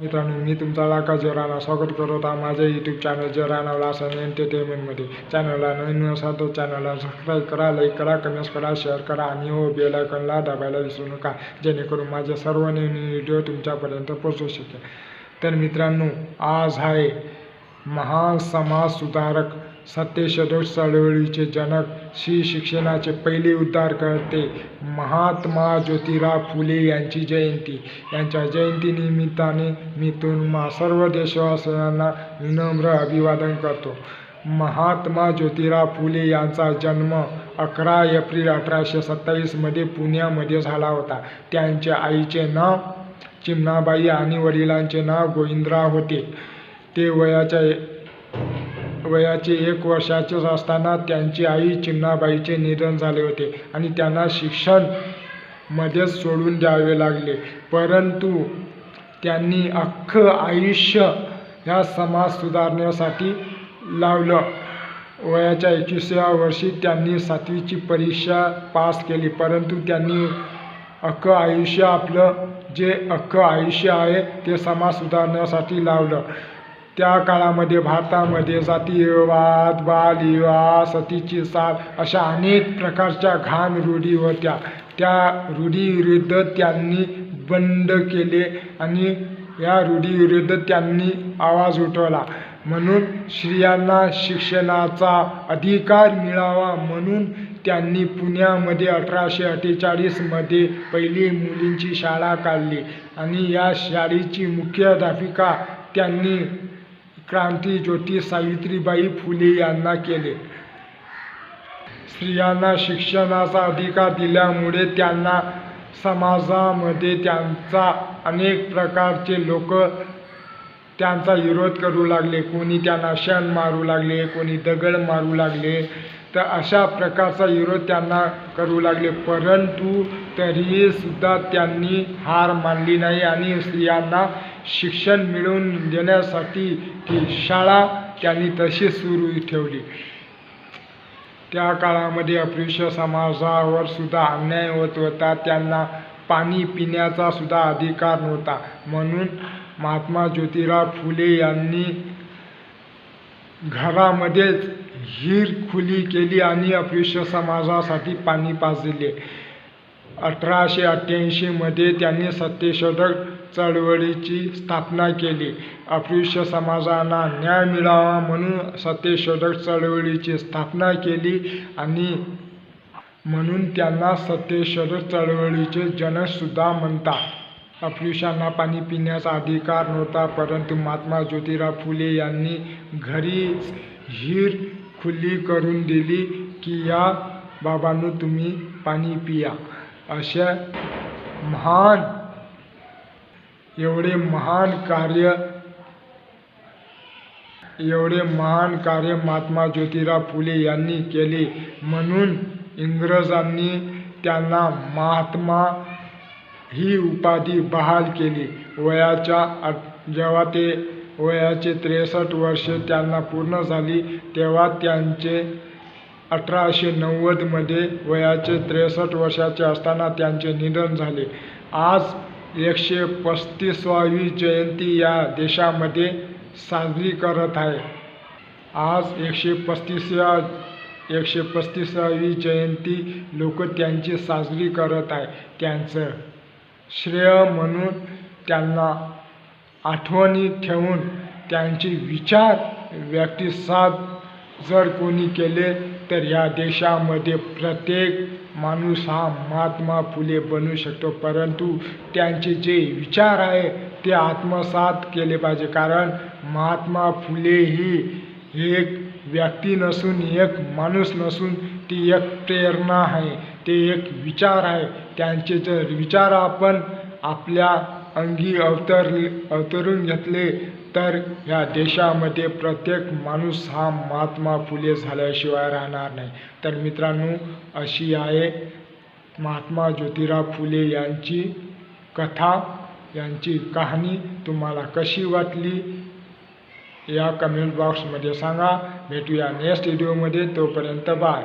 मित्रांनो, मी तुमचा लाका जराना स्वागत करत आहे माझ्या यूट्यूब चॅनल जराना व्लॉग्स आणि एंटरटेनमेंटमध्ये. चॅनलला नवीन असाल तर चॅनलला सबस्क्राईब करा, लाईक करा, कमेंट्स करा, शेअर करा आणि बेल आयकॉनला दाबायला विसरू नका, जेणेकरून माझे सर्व नवीन व्हिडिओ तुमच्यापर्यंत पोहोचू शकेल. तर मित्रांनो, आज आहे महान समाजसुधारक, सत्यशोधक चळवळीचे जनक, श्री शिक्षणाचे पहिले उद्धारकर्ते महात्मा ज्योतिराव फुले यांची जयंती. यांच्या जयंतीनिमित्ताने मी तुम्हा सर्व देशवासियांना विनम्र अभिवादन करतो. महात्मा ज्योतिराव फुले यांचा जन्म 11 एप्रिल 1827 मध्ये पुण्यामध्ये झाला होता. त्यांच्या आईचे नाव चिमणाबाई आणि वडिलांचे नाव गोविंदराव होते. ते वयाचे 1 वर्षाचे असताना त्यांची आई चिमणाबाईचे निधन झाले होते आणि त्यांना शिक्षण मध्येच सोडून द्यावे लागले. परंतु त्यांनी अख्खं आयुष्य ह्या समाज सुधारण्यासाठी लावलं. वयाच्या 21व्या वर्षी त्यांनी 7वीची परीक्षा पास केली. परंतु त्यांनी अख्खं आयुष्य अख्खं आयुष्य आहे ते समाज सुधारण्यासाठी लावलं. त्या काळामध्ये भारतामध्ये जातीयवाद, बालविवाह, सतीची चाल अशा अनेक प्रकारच्या घाण रूढी होत्या. त्या रूढीविरुद्ध त्यांनी बंड केले आणि या रूढीविरुद्ध त्यांनी आवाज उठवला. म्हणून स्त्रियांना शिक्षणाचा अधिकार मिळावा म्हणून त्यांनी पुण्यामध्ये 1848 मध्ये पहिली मुलींची शाळा काढली आणि या शाळेची मुख्याध्यापिका त्यांनी क्रांतिज्योती सावित्रीबाई फुले यांना केले. स्त्रियांना शिक्षणाचा अधिकार दिल्यामुळे त्यांना समाजामध्ये त्यांचा अनेक प्रकारचे लोक त्यांचा विरोध करू लागले. कोणी त्यांना शेण मारू लागले, कोणी दगड मारू लागले. तर अशा प्रकारचा विरोध त्यांना करू लागले. परंतु तरीही सुद्धा त्यांनी हार मानली नाही आणि स्त्रियांना शिक्षण मिळवून देण्यासाठी ती शाळा त्यांनी तशी सुरू ठेवली. त्या काळामध्ये अस्पृश्य समाजावर सुद्धा अन्याय होत होता. त्यांना पाणी पिण्याचा सुद्धा अधिकार नव्हता. म्हणून महात्मा ज्योतिराव फुले यांनी घरामध्येच हिर खुली केली आणि अस्पृश्य समाजासाठी पाणी पाजले. 1888 मध्ये त्यांनी सत्यशोधक चळवळीची स्थापना केली. अस्पृश्य समाजाला न्याय मिळावा म्हणून सत्यशोधक चळवळीची स्थापना केली आणि म्हणून त्यांना सत्यशोधक चळवळीचे जनक सुद्धा म्हणतात. अस्पृश्यांना पाणी पिण्याचा अधिकार नव्हता, परंतु महात्मा ज्योतिराव फुले यांनी घरीच हिर खुली करून दिली की या बाबांनो तुम्ही पाणी पिया. अशा एवढे महान कार्य महात्मा ज्योतिराव फुले यांनी केले. म्हणून इंग्रजांनी त्यांना महात्मा ही उपाधी बहाल केली. जेव्हा ते वयाचे 63 वर्षे त्यांना पूर्ण झाली तेव्हा त्यांचे 1890 मध्ये वयाचे 63 वर्षाचे असताना त्यांचे निधन झाले. आज 135वी जयंती या देशामध्ये साजरी करत आहे. आज 135वी जयंती लोक त्यांची साजरी करत आहे. त्यांचं श्रेय म्हणून त्यांना आठवणी ठेवून त्यांचे विचार व्यक्तिसात जर कोणी केले तर या देशामध्ये प्रत्येक माणूस हा महात्मा फुले बनू शकतो. परंतु त्यांचे जे विचार आहे ते आत्मसात केले पाहिजे. कारण महात्मा फुले ही एक व्यक्ती नसून, एक माणूस नसून ती एक प्रेरणा आहे, ते एक विचार आहे. त्यांचे जर विचार आपण आपल्या अंगी अवतरून घेतले तर या देशामध्ये प्रत्येक माणूस हा महात्मा फुले झाल्याशिवाय राहणार नाही. तर मित्रांनो, अशी आहे महात्मा ज्योतिराव फुले यांची कथा, यांची कहाणी. तुम्हाला कशी वाटली या कमेंट बॉक्समध्ये सांगा. भेटूया नेक्स्ट व्हिडिओमध्ये. तोपर्यंत बाय.